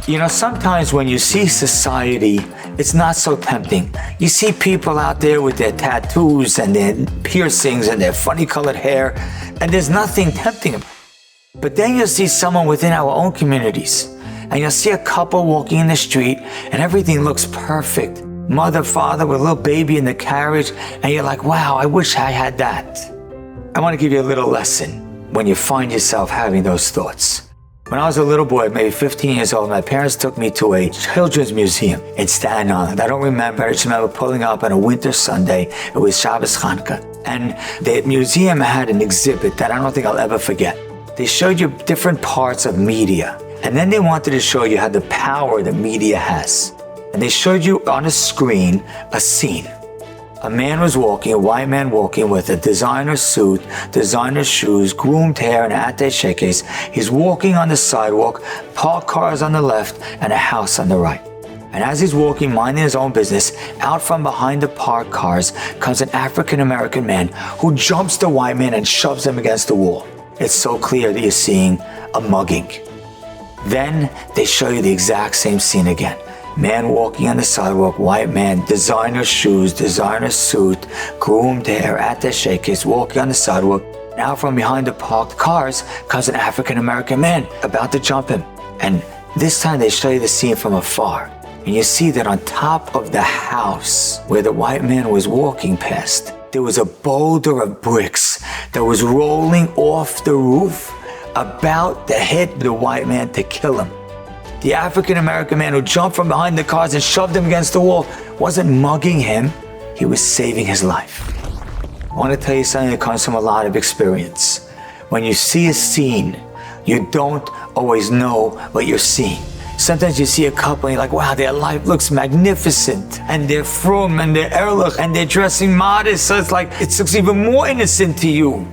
You know, sometimes when you see society, it's not so tempting. You see people out there with their tattoos and their piercings and their funny colored hair, and there's nothing tempting them. But then you'll see someone within our own communities, and you'll see a couple walking in the street, and everything looks perfect. Mother, father with a little baby in the carriage, and you're like, wow, I wish I had that. I want to give you a little lesson when you find yourself having those thoughts. When I was a little boy, maybe 15 years old, my parents took me to a children's museum in Staten Island. I don't remember, I just remember pulling up on a winter Sunday. It was Shabbos Chanukah. And the museum had an exhibit that I don't think I'll ever forget. They showed you different parts of media. And then they wanted to show you how the power that media has. And they showed you on a screen a scene. A man was walking, a white man walking with a designer suit, designer shoes, groomed hair, and attaché case. He's walking on the sidewalk, parked cars on the left, and a house on the right. And as he's walking, minding his own business, out from behind the parked cars comes an African-American man who jumps the white man and shoves him against the wall. It's so clear that you're seeing a mugging. Then they show you the exact same scene again. Man walking on the sidewalk, white man, designer shoes, designer suit, groomed hair, attaché case, walking on the sidewalk. Now from behind the parked cars comes an African-American man about to jump him. And this time they show you the scene from afar. And you see that on top of the house where the white man was walking past, there was a boulder of bricks that was rolling off the roof, about to hit the white man to kill him. The African-American man who jumped from behind the cars and shoved him against the wall wasn't mugging him, he was saving his life. I want to tell you something that comes from a lot of experience. When you see a scene, you don't always know what you're seeing. Sometimes you see a couple and you're like, wow, their life looks magnificent, and they're frum, and they're erlich, and they're dressing modest, so it's like, it looks even more innocent to you.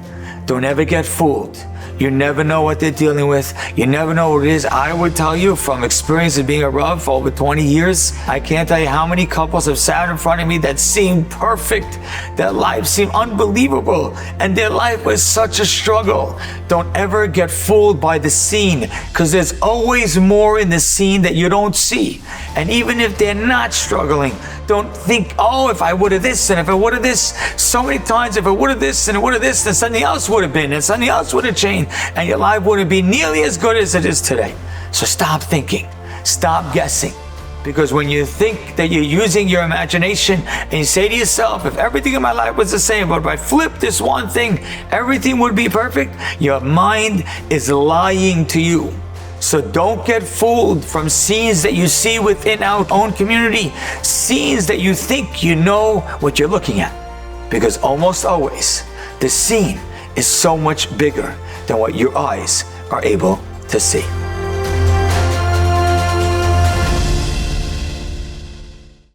Don't ever get fooled. You never know what they're dealing with. You never know what it is. I would tell you from experience of being a Rav for over 20 years, I can't tell you how many couples have sat in front of me that seemed perfect. Their life seemed unbelievable, and their life was such a struggle. Don't ever get fooled by the scene, because there's always more in the scene that you don't see. And even if they're not struggling, don't think, oh, if I would have this, and if I would have this, so many times, if I would have this, and I would have this, then something else would have been, and something else would have changed, and your life wouldn't be nearly as good as it is today. So stop thinking, stop guessing. Because when you think that you're using your imagination and you say to yourself, if everything in my life was the same, but if I flip this one thing, everything would be perfect, your mind is lying to you. So don't get fooled from scenes that you see within our own community, scenes that you think you know what you're looking at. Because almost always, the scene is so much bigger than what your eyes are able to see.